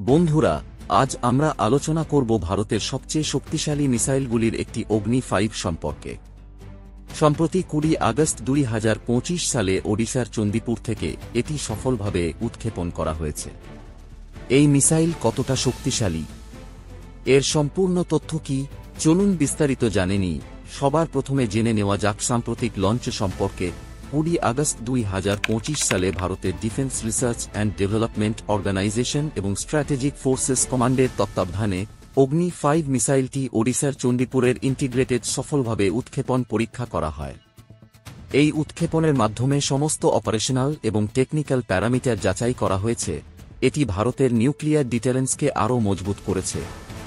বন্ধুরা, আজ আমরা আলোচনা করব ভারতের সবচেয়ে শক্তিশালী মিসাইলগুলির একটি অগ্নি 5 সম্পর্কে। সম্প্রতি 20 আগস্ট 2025 সালে ওড়িশার চণ্ডীপুর থেকে এটি সফলভাবে উৎক্ষেপণ করা হয়েছে। এই মিসাইল কতটা শক্তিশালী, এর সম্পূর্ণ তথ্য কি, চলুন বিস্তারিত জেনে নিই। সবার প্রথমে জেনে নেওয়া যাক সাম্প্রতিক লঞ্চ সম্পর্কে। 20 আগস্ট 2025 সালে ভারতের Defence Research and Development Organisation এবং স্ট্র্যাটেজিক ফোর্সেস কমান্ডের তত্ত্বাবধানে অগ্নি 5 মিসাইলটি ওড়িশার চণ্ডীপুরের ইন্টিগ্রেটেড সফলভাবে উৎক্ষেপণ পরীক্ষা করা হয়। এই উৎক্ষেপণের মাধ্যমে সমস্ত অপারেশনাল এবং টেকনিক্যাল প্যারামিটার যাচাই করা হয়েছে। এটি ভারতের নিউক্লিয়ার ডিটারেন্সকে আরও মজবুত করেছে।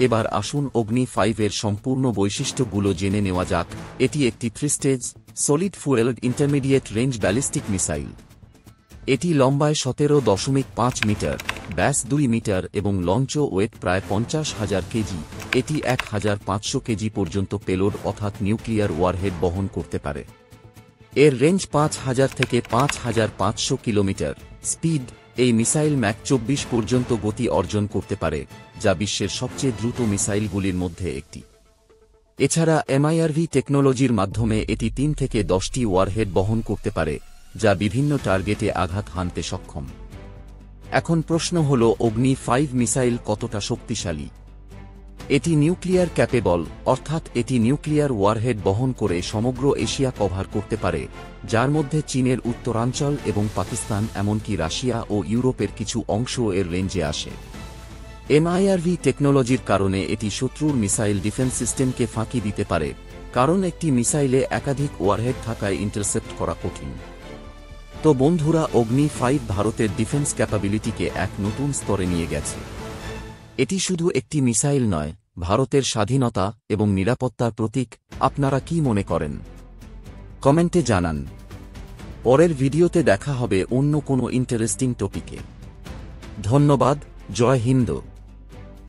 এবার আসুন অগ্নি 5 এর সম্পূর্ণ বৈশিষ্ট্যগুলো জেনে নেওয়া যাক। এটি একটি 3 stage solid fuelled intermediate range ballistic missile. এটি লম্বায় 17.5 মিটার, ব্যাস 2 মিটার এবং লঞ্চ ওয়েট প্রায় 50,000 কেজি। এটি 1,500 কেজি পর্যন্ত পেলোড অর্থাৎ নিউক্লিয়ার ওয়ারহেড বহন করতে পারে। এর রেঞ্জ 5,000 থেকে 5,500 কিলোমিটার। স্পিড, এই মিসাইল ম্যাক 24 পর্যন্ত গতি অর্জন করতে পারে, যা বিশ্বের সবচেয়ে দ্রুত মিসাইলগুলির মধ্যে একটি। এছাড়া এমআইআরভি টেকনোলজির মাধ্যমে এটি 3 থেকে 10টি ওয়ারহেড বহন করতে পারে, যা বিভিন্ন টার্গেটে আঘাত হানতে সক্ষম। এখন প্রশ্ন হল, অগ্নি 5 মিসাইল কতটা শক্তিশালী? এটি নিউক্লিয়ার ক্যাপেবল, অর্থাৎ এটি নিউক্লিয়ার ওয়ারহেড বহন করে সমগ্র এশিয়া কভার করতে পারে, যার মধ্যে চীনের উত্তরাঞ্চল এবং পাকিস্তান, এমনকি রাশিয়া ও ইউরোপের কিছু অংশ এর রেঞ্জে আসে। এমআইআরভি টেকনোলজির কারণে এটি শত্রুর মিসাইল ডিফেন্স সিস্টেমকে ফাঁকি দিতে পারে, কারণ একটি মিসাইলে একাধিক ওয়ারহেড থাকায় ইন্টারসেপ্ট করা কঠিন। তো বন্ধুরা, অগ্নি 5 ভারতের ডিফেন্স ক্যাপাবিলিটিকে এক নতুন স্তরে নিয়ে গেছে। এটি শুধু একটি মিসাইল নয়, ভারতের স্বাধীনতা এবং নিরাপত্তার প্রতীক। আপনারা কি মনে করেন? কমেন্টে জানান। পরের ভিডিওতে দেখা হবে অন্য কোনো ইন্টারেস্টিং টপিকে। ধন্যবাদ। জয় হিন্দ।